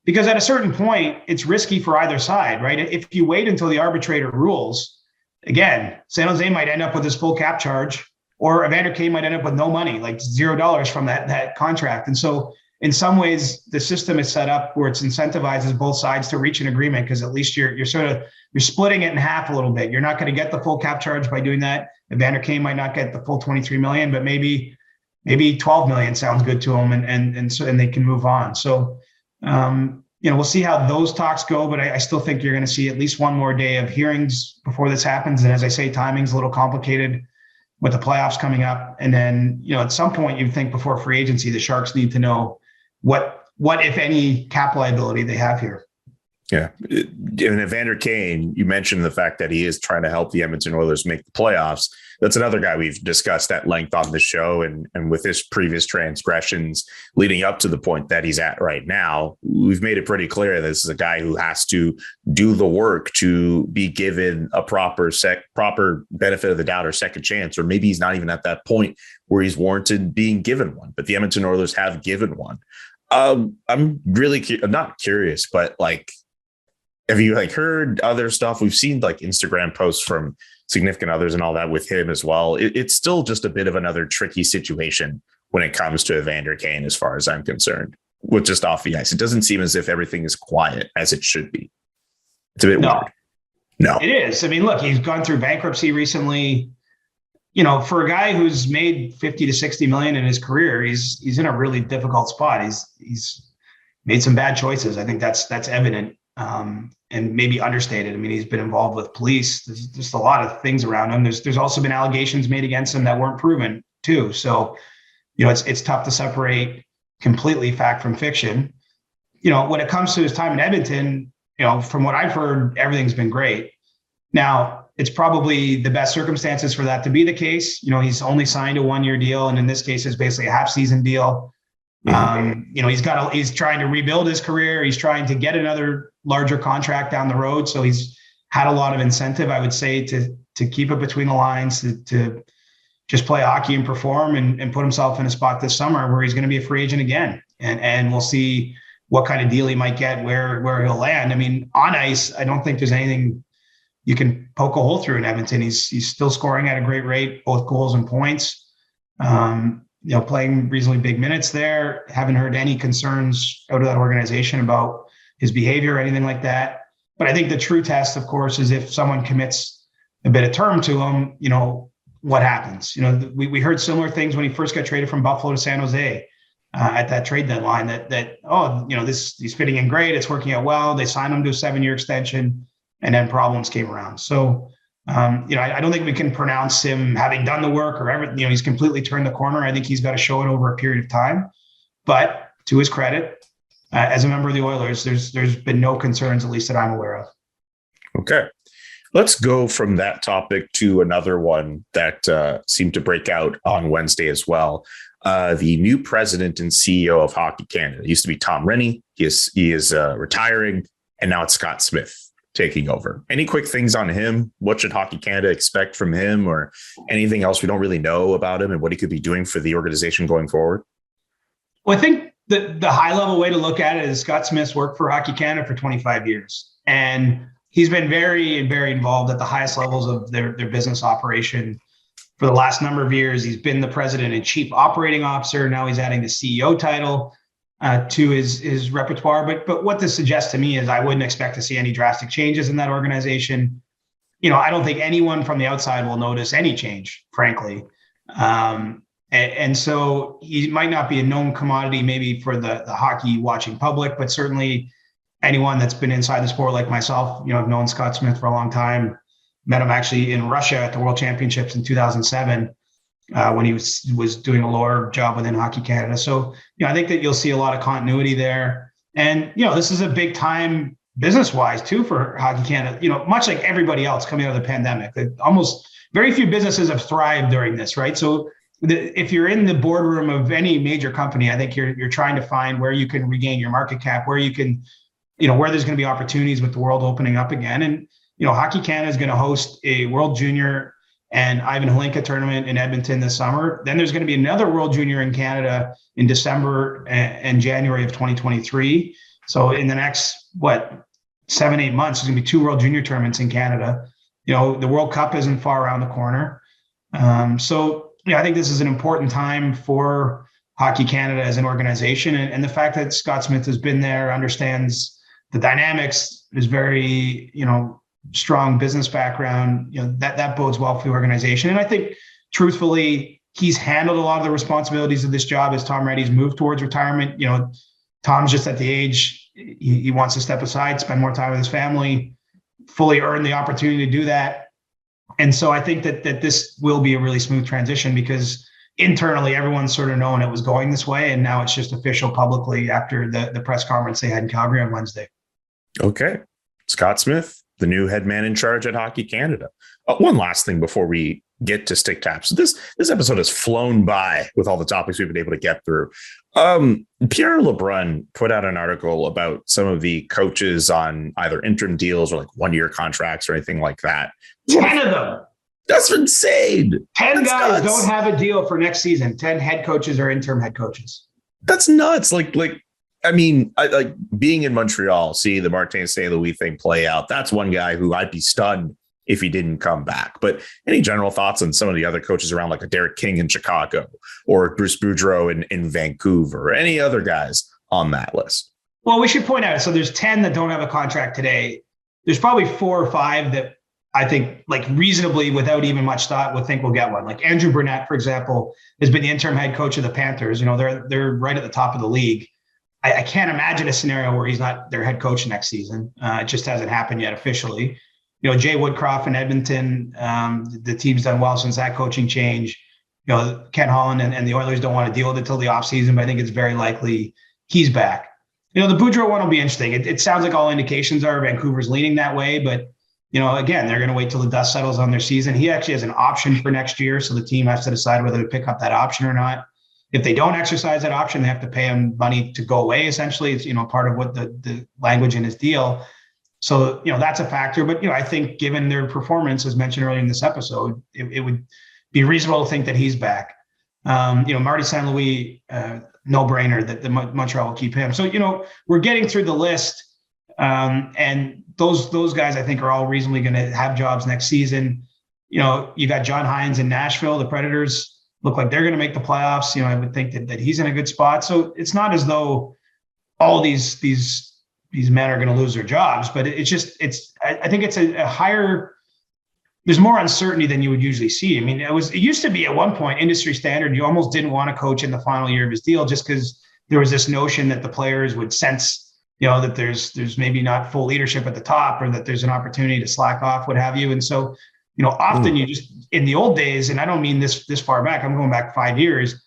Speaker 6: Because at a certain point, it's risky for either side, right? If you wait until the arbitrator rules, again, San Jose might end up with this full cap charge, or Evander Kane might end up with no money, like $0 from that contract. And so in some ways, the system is set up where it's incentivizes both sides to reach an agreement, because at least you're splitting it in half a little bit. You're not going to get the full cap charge by doing that. Evander Kane might not get the full 23 million, but maybe 12 million sounds good to him, and they can move on. So we'll see how those talks go, but I still think you're going to see at least one more day of hearings before this happens. And as I say, timing's a little complicated with the playoffs coming up. And then, at some point you'd think before free agency, the Sharks need to know what if any cap liability they have here.
Speaker 5: Yeah. And Evander Kane, you mentioned the fact that he is trying to help the Edmonton Oilers make the playoffs. That's another guy we've discussed at length on the show. And with his previous transgressions leading up to the point that he's at right now, we've made it pretty clear this is a guy who has to do the work to be given a proper benefit of the doubt or second chance, or maybe he's not even at that point where he's warranted being given one. But the Edmonton Oilers have given one. I'm really not curious, but have you heard other stuff? We've seen Instagram posts from significant others and all that with him as well. It's still just a bit of another tricky situation when it comes to Evander Kane, as far as I'm concerned, with just off the ice. It doesn't seem as if everything is quiet as it should be. It's a bit weird. No, it
Speaker 6: is. I mean, look, he's gone through bankruptcy recently. For a guy who's made 50 to 60 million in his career, he's in a really difficult spot. He's made some bad choices. I think that's evident. And maybe understated. I mean, he's been involved with police. There's just a lot of things around him. There's also been allegations made against him that weren't proven too. So, it's tough to separate completely fact from fiction. When it comes to his time in Edmonton, from what I've heard, everything's been great. Now, it's probably the best circumstances for that to be the case. He's only signed a 1-year deal, and in this case, it's basically a half-season deal. He's trying to rebuild his career. He's trying to get another larger contract down the road. So he's had a lot of incentive, I would say, to keep it between the lines, to just play hockey and perform and put himself in a spot this summer where he's going to be a free agent again. And we'll see what kind of deal he might get, where he'll land. I mean, on ice, I don't think there's anything you can poke a hole through in Edmonton. He's still scoring at a great rate, both goals and points. Playing reasonably big minutes there. Haven't heard any concerns out of that organization about his behavior or anything like that. But I think the true test, of course, is if someone commits a bit of term to him, what happens? We heard similar things when he first got traded from Buffalo to San Jose at that trade deadline he's fitting in great. It's working out well. They signed him to a 7-year extension, and then problems came around. So, I don't think we can pronounce him having done the work or ever, he's completely turned the corner. I think he's got to show it over a period of time. But to his credit, as a member of the Oilers, there's been no concerns, at least that I'm aware of.
Speaker 5: Okay. Let's go from that topic to another one that seemed to break out on Wednesday as well. The new president and CEO of Hockey Canada. It used to be Tom Rennie. He is retiring, and now it's Scott Smith taking over. Any quick things on him? What should Hockey Canada expect from him, or anything else we don't really know about him and what he could be doing for the organization going forward?
Speaker 6: Well, I think the high level way to look at it is Scott Smith's worked for Hockey Canada for 25 years. And he's been very, very involved at the highest levels of their business operation for the last number of years. He's been the president and chief operating officer. Now he's adding the CEO title to his repertoire. But what this suggests to me is I wouldn't expect to see any drastic changes in that organization. I don't think anyone from the outside will notice any change, frankly. And so he might not be a known commodity maybe for the hockey watching public, but certainly anyone that's been inside the sport like myself, I've known Scott Smith for a long time, met him actually in Russia at the World Championships in 2007 when he was doing a lower job within Hockey Canada. So, I think that you'll see a lot of continuity there. And, this is a big time business-wise too for Hockey Canada, much like everybody else coming out of the pandemic. Almost very few businesses have thrived during this, right? So if you're in the boardroom of any major company, I think you're trying to find where you can regain your market cap, where you can, where there's going to be opportunities with the world opening up again. And, Hockey Canada is going to host a World Junior and Ivan Hlinka tournament in Edmonton this summer. Then there's going to be another World Junior in Canada in December and January of 2023. So in the next, 7-8 months, there's going to be 2 World Junior tournaments in Canada. The World Cup isn't far around the corner. So I think this is an important time for Hockey Canada as an organization. And the fact that Scott Smith has been there, understands the dynamics, is very, strong business background, that bodes well for the organization. And I think truthfully, he's handled a lot of the responsibilities of this job as Tom Brady's moved towards retirement. Tom's just at the age he wants to step aside, spend more time with his family, fully earn the opportunity to do that. And so I think that this will be a really smooth transition because internally everyone's sort of known it was going this way. And now it's just official publicly after the press conference they had in Calgary on Wednesday.
Speaker 5: Okay. Scott Smith, the new head man in charge at Hockey Canada. One last thing before we get to stick taps. This episode has flown by with all the topics we've been able to get through. Pierre LeBrun put out an article about some of the coaches on either interim deals or like 1-year contracts or anything like that.
Speaker 6: 10 of them.
Speaker 5: That's insane.
Speaker 6: 10 guys don't have a deal for next season. 10 head coaches or interim head coaches.
Speaker 5: That's nuts. I being in Montreal, seeing the Martin St. Louis thing play out, that's one guy who I'd be stunned if he didn't come back. But any general thoughts on some of the other coaches around, like a Derek King in Chicago or Bruce Boudreau in Vancouver, or any other guys on that list?
Speaker 6: Well, we should point out, so there's 10 that don't have a contract today. There's probably 4 or 5 that I think, reasonably, without even much thought, would think we'll get one. Like Andrew Burnett, for example, has been the interim head coach of the Panthers. They're right at the top of the league. I can't imagine a scenario where he's not their head coach next season. It just hasn't happened yet officially. Jay Woodcroft in Edmonton, the team's done well since that coaching change. Ken Holland and the Oilers don't want to deal with it till the offseason, but I think it's very likely he's back. The Boudreau one will be interesting. It sounds like all indications are Vancouver's leaning that way, but again, they're going to wait till the dust settles on their season. He actually has an option for next year, so the team has to decide whether to pick up that option or not. If they don't exercise that option, they have to pay him money to go away. Essentially, it's part of what the language in his deal. So that's a factor. But I think given their performance, as mentioned earlier in this episode, it would be reasonable to think that he's back. Marty St. Louis, no brainer that the Montreal will keep him. So we're getting through the list, and those guys I think are all reasonably going to have jobs next season. You got John Hines in Nashville. The Predators look like they're going to make the playoffs. I would think that he's in a good spot. So it's not as though all these these men are going to lose their jobs. But I think it's a higher. There's more uncertainty than you would usually see. I mean, it used to be at one point industry standard. You almost didn't want to coach in the final year of his deal just because there was this notion that the players would sense, that there's maybe not full leadership at the top, or that there's an opportunity to slack off, what have you. And so, often you just, in the old days, and I don't mean this far back, I'm going back 5 years,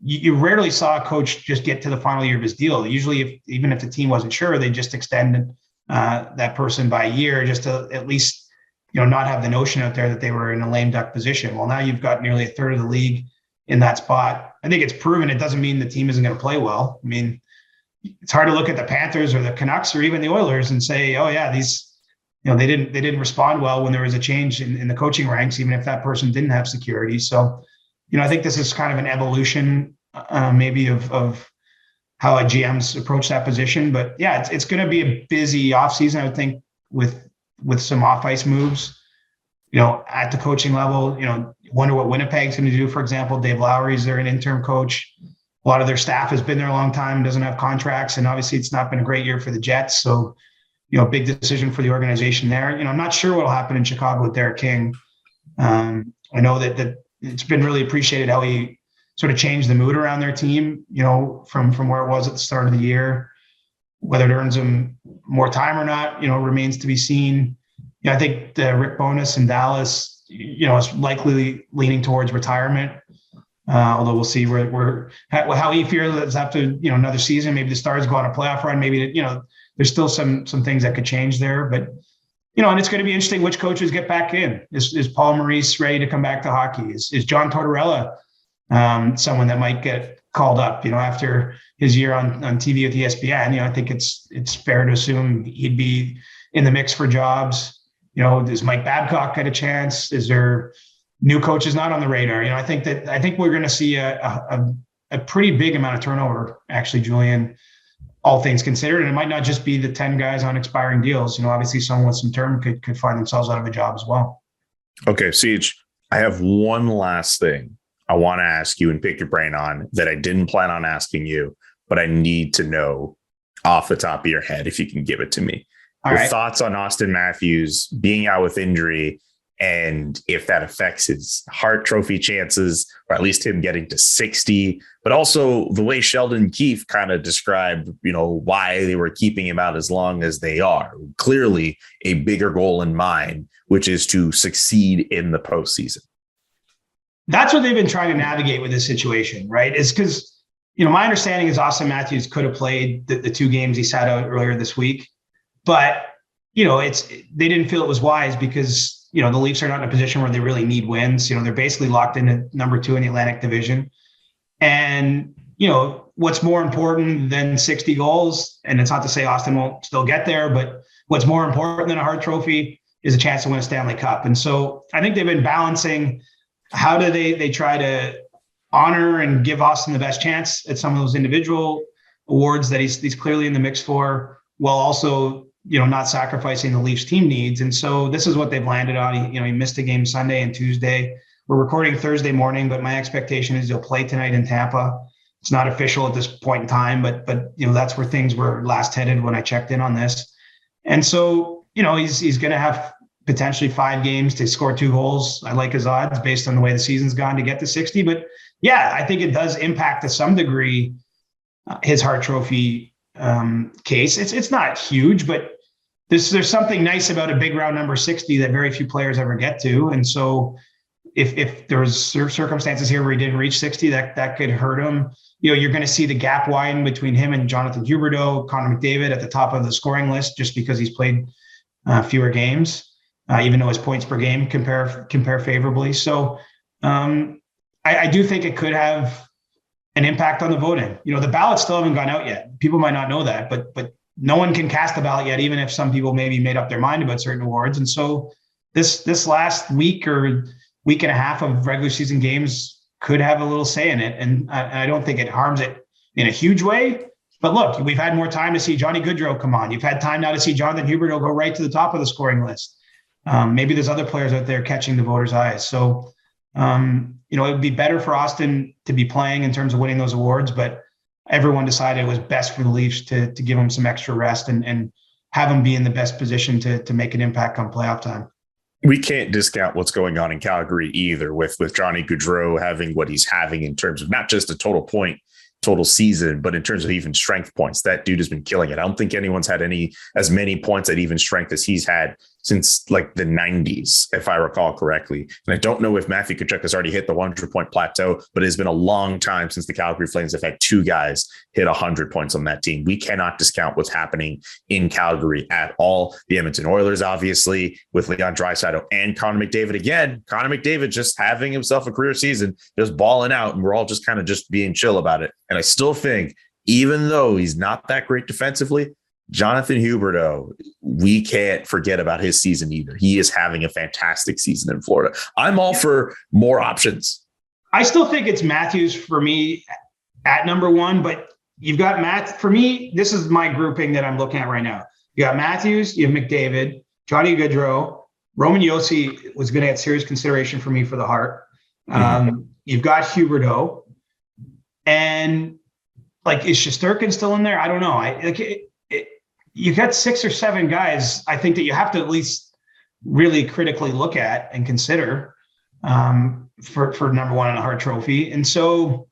Speaker 6: you rarely saw a coach just get to the final year of his deal. Usually, even if the team wasn't sure, they just extended that person by a year just to at least, not have the notion out there that they were in a lame duck position. Well, now you've got nearly a third of the league in that spot. I think it's proven. It doesn't mean the team isn't going to play well. I mean, it's hard to look at the Panthers or the Canucks or even the Oilers and say, oh yeah, these, they didn't respond well when there was a change in the coaching ranks, even if that person didn't have security. So, I think this is kind of an evolution maybe of how a GM's approach that position. But yeah, it's going to be a busy offseason, I would think, with some off-ice moves, at the coaching level. Wonder what Winnipeg's going to do. For example, Dave Lowry's their interim coach. A lot of their staff has been there a long time, doesn't have contracts, and obviously it's not been a great year for the Jets. So, big decision for the organization there. I'm not sure what will happen in Chicago with Derek King. I know that it's been really appreciated how he sort of changed the mood around their team, from where it was at the start of the year. Whether it earns him more time or not, remains to be seen. I think Rick Bowness in Dallas, is likely leaning towards retirement. Although we'll see how he feels after, another season. Maybe the Stars go on a playoff run. Maybe, there's still some things that could change there. But, and it's going to be interesting which coaches get back in. Is Paul Maurice ready to come back to hockey? Is John Tortorella someone that might get called up, after his year on TV with ESPN? I think it's fair to assume he'd be in the mix for jobs. Does Mike Babcock get a chance? Is there new coaches not on the radar? I think we're going to see a pretty big amount of turnover, actually, Julian, all things considered. And it might not just be the 10 guys on expiring deals. Obviously someone with some term could find themselves out of a job as well.
Speaker 5: Okay, Siege, I have one last thing I want to ask you and pick your brain on that I didn't plan on asking you, but I need to know off the top of your head, if you can give it to me.
Speaker 6: All
Speaker 5: Your
Speaker 6: right.
Speaker 5: thoughts on Auston Matthews being out with injury, and if that affects his Hart Trophy chances, or at least him getting to 60, but also the way Sheldon Keefe kind of described, why they were keeping him out as long as they are. Clearly a bigger goal in mind, which is to succeed in the postseason.
Speaker 6: That's what they've been trying to navigate with this situation, right? Is because, my understanding is Auston Matthews could have played the 2 games he sat out earlier this week, but, they didn't feel it was wise because, the Leafs are not in a position where they really need wins. They're basically locked in at number 2 in the Atlantic Division. And, what's more important than 60 goals, and it's not to say Auston won't still get there, but what's more important than a Hart Trophy is a chance to win a Stanley Cup. And so I think they've been balancing how do they try to honor and give Auston the best chance at some of those individual awards that he's clearly in the mix for, while also, not sacrificing the Leafs team needs. And so this is what they've landed on. He missed a game Sunday and Tuesday. We're recording Thursday morning, but my expectation is he'll play tonight in Tampa. It's not official at this point in time, but that's where things were last headed when I checked in on this. And so, he's going to have potentially 5 games to score 2 goals. I like his odds based on the way the season's gone to get to 60. But yeah, I think it does impact to some degree his Hart Trophy case. It's not huge, but there's something nice about a big round number 60 that very few players ever get to. And so if there's circumstances here where he didn't reach 60, that could hurt him. You're going to see the gap widen between him and Jonathan Huberdeau, Connor McDavid at the top of the scoring list, just because he's played fewer games, even though his points per game compare favorably. So I do think it could have an impact on the voting. The ballots still haven't gone out yet. People might not know that, but no one can cast a ballot yet, even if some people maybe made up their mind about certain awards. And so this last week or week and a half of regular season games could have a little say in it. And I don't think it harms it in a huge way. But look, we've had more time to see Johnny Gaudreau come on. You've had time now to see Jonathan Huberdeau go right to the top of the scoring list. Maybe there's other players out there catching the voters' eyes. So, it would be better for Auston to be playing in terms of winning those awards. But everyone decided it was best for the Leafs to give him some extra rest and have him be in the best position to make an impact on playoff time.
Speaker 5: We can't discount what's going on in Calgary either with Johnny Gaudreau having what he's having in terms of not just a total season, but in terms of even strength points. That dude has been killing it. I don't think anyone's had as many points at even strength as he's had since like the 90s, if I recall correctly. And I don't know if Matthew Tkachuk has already hit the 100-point plateau, but it has been a long time since the Calgary Flames have had two guys hit 100 points on that team. We cannot discount what's happening in Calgary at all. The Edmonton Oilers, obviously, with Leon Draisaitl and Connor McDavid. Again, Connor McDavid just having himself a career season, just balling out, and we're all just kind of just being chill about it. And I still think, even though he's not that great defensively, Jonathan Huberdeau, we can't forget about his season either. He is having a fantastic season in Florida. I'm all for more options.
Speaker 6: I still think it's Matthews for me at number one, but you've got Matt. For me, this is my grouping that I'm looking at right now. You got Matthews, you have McDavid, Johnny Gaudreau, Roman Josi was going to get serious consideration for me for the Hart. You've got Huberdeau, and like, is Shesterkin still in there? I don't know. You've got 6 or 7 guys, I think, that you have to at least really critically look at and consider for number one in a Hart Trophy. And so,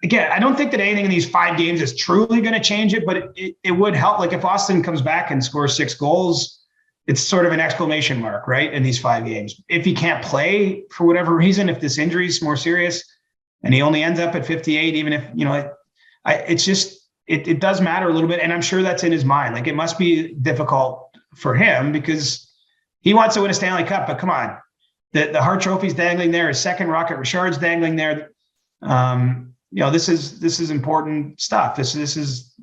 Speaker 6: again, I don't think that anything in these 5 games is truly going to change it, but it would help. Like, if Auston comes back and scores 6 goals, it's sort of an exclamation mark, right, in these 5 games. If he can't play for whatever reason, if this injury is more serious and he only ends up at 58, even if, it's just, it does matter a little bit. And I'm sure that's in his mind. Like, it must be difficult for him because he wants to win a Stanley Cup, but come on, the Hart Trophy's dangling there. His second Rocket Richard's dangling there. This is important stuff. This is,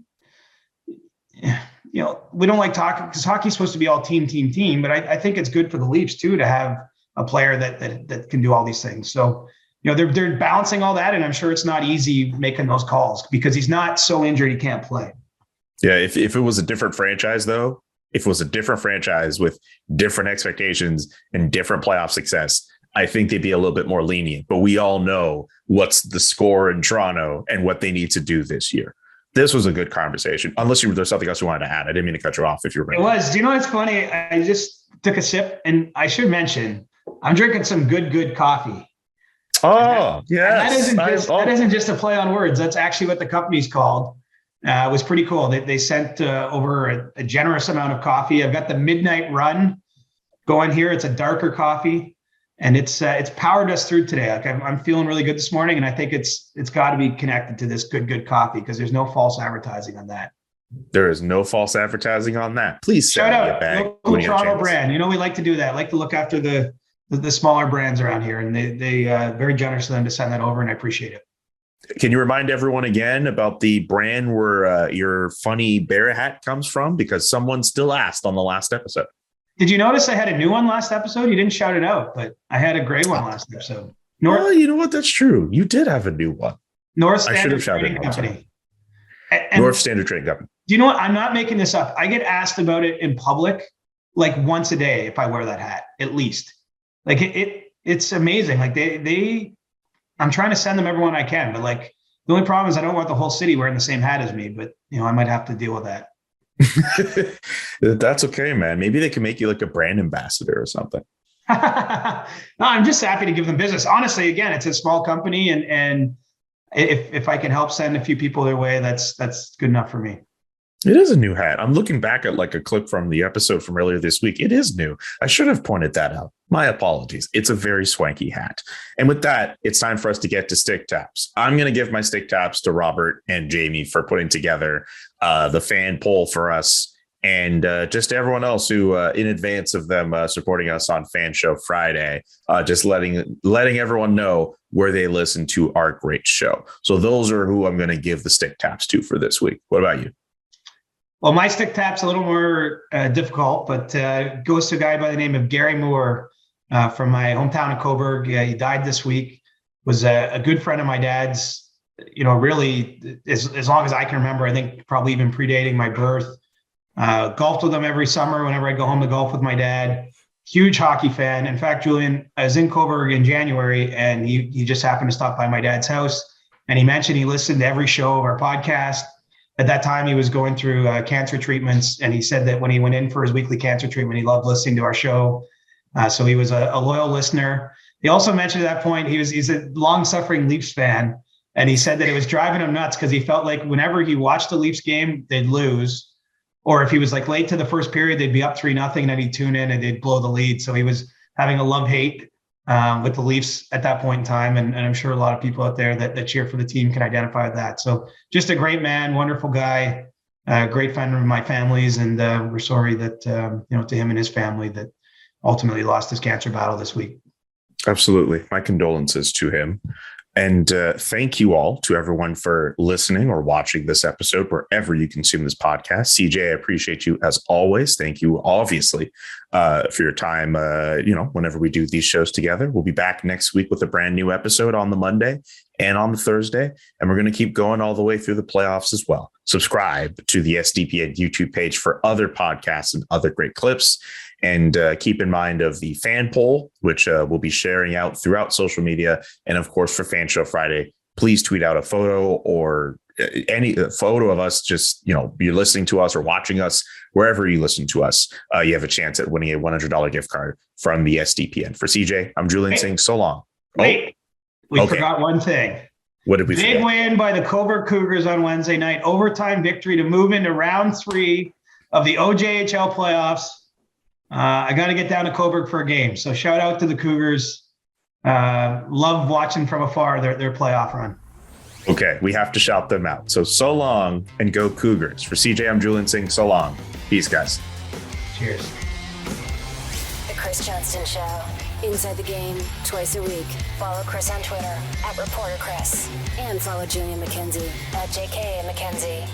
Speaker 6: we don't like talking because hockey's supposed to be all team, but I think it's good for the Leafs too, to have a player that can do all these things. So, they're balancing all that, and I'm sure it's not easy making those calls because he's not so injured he can't play.
Speaker 5: Yeah, if it was a different franchise, though, if it was a different franchise with different expectations and different playoff success, I think they'd be a little bit more lenient. But we all know what's the score in Toronto and what they need to do this year. This was a good conversation, unless there's something else you wanted to add. I didn't mean to cut you off if you were.
Speaker 6: It was. Do you know what's funny? I just took a sip, and I should mention I'm drinking some good coffee.
Speaker 5: Oh, yes.
Speaker 6: That isn't just a play on words. That's actually what the company's called. It was pretty cool. They sent over a generous amount of coffee. I've got the Midnight Run going here. It's a darker coffee, and it's powered us through today. Like, I'm feeling really good this morning, and I think it's got to be connected to this good coffee because there's no false advertising on that.
Speaker 5: There is no false advertising on that. Please
Speaker 6: shout
Speaker 5: send me
Speaker 6: out
Speaker 5: a bag.
Speaker 6: Local Toronto brand. We like to do that. I like to look after the smaller brands around here, and they very generous of them to send that over, and I appreciate it.
Speaker 5: Can you remind everyone again about the brand where your funny bear hat comes from? Because someone still asked on the last episode.
Speaker 6: Did you notice I had a new one last episode? You didn't shout it out, but I had a great one last episode.
Speaker 5: Well, you know what? That's true. You did have a new one.
Speaker 6: North Standard Trading Company.
Speaker 5: North Standard Trading Company.
Speaker 6: Do you know what? I'm not making this up. I get asked about it in public like once a day if I wear that hat, at least. Like it's amazing. Like I'm trying to send them everyone I can, but like the only problem is I don't want the whole city wearing the same hat as me, but I might have to deal with that.
Speaker 5: That's okay, man. Maybe they can make you like a brand ambassador or something.
Speaker 6: No, I'm just happy to give them business. Honestly, again, it's a small company, and if I can help send a few people their way, that's good enough for me.
Speaker 5: It is a new hat. I'm looking back at like a clip from the episode from earlier this week. It is new. I should have pointed that out. My apologies. It's a very swanky hat. And with that, it's time for us to get to stick taps. I'm going to give my stick taps to Robert and Jamie for putting together the fan poll for us, and just to everyone else who, in advance of them supporting us on Fan Show Friday, just letting everyone know where they listen to our great show. So those are who I'm going to give the stick taps to for this week. What about you?
Speaker 6: Well, my stick tap's a little more difficult, but goes to a guy by the name of Garry Moore from my hometown of Coburg. He died this week. Was a good friend of my dad's, really as long as I can remember. I think probably even predating my birth. Golfed with him every summer whenever I go home to golf with my dad. Huge hockey fan. In fact, Julian, I was in Coburg in January, and he just happened to stop by my dad's house. And he mentioned he listened to every show of our podcast. At that time, he was going through cancer treatments. And he said that when he went in for his weekly cancer treatment, he loved listening to our show. So he was a loyal listener. He also mentioned at that point, he's a long-suffering Leafs fan. And he said that it was driving him nuts because he felt like whenever he watched the Leafs game, they'd lose. Or if he was like late to the first period, they'd be up 3-0 and then he'd tune in and they'd blow the lead. So he was having a love-hate with the Leafs at that point in time. And I'm sure a lot of people out there that cheer for the team can identify with that. So just a great man, wonderful guy, great friend of my family's. And we're sorry that, to him and his family that ultimately lost his cancer battle this week. Absolutely.
Speaker 5: My condolences to him. And thank you all to everyone for listening or watching this episode, wherever you consume this podcast. CJ, I appreciate you as always. Thank you, obviously, for your time. Whenever we do these shows together, we'll be back next week with a brand new episode on the Monday and on the Thursday. And we're going to keep going all the way through the playoffs as well. Subscribe to the SDPN YouTube page for other podcasts and other great clips. And keep in mind of the fan poll, which we'll be sharing out throughout social media. And of course, for Fan Show Friday, please tweet out a photo or any photo of us. Just, you're listening to us or watching us wherever you listen to us. You have a chance at winning a $100 gift card from the SDPN. For CJ, I'm Julian saying so long.
Speaker 6: Wait, we forgot one thing.
Speaker 5: What did we
Speaker 6: Big
Speaker 5: forget?
Speaker 6: win by the Coburg Cougars on Wednesday night. Overtime victory to move into round 3 of the OJHL playoffs. I got to get down to Coburg for a game. So shout out to the Cougars. Love watching from afar their playoff run.
Speaker 5: Okay, we have to shout them out. So long and go Cougars. For CJ, I'm Julian saying so long. Peace, guys.
Speaker 6: Cheers.
Speaker 2: The Chris Johnston Show. Inside the Game, twice a week. Follow Chris on Twitter @ReporterChris. And follow Julian McKenzie @JK McKenzie.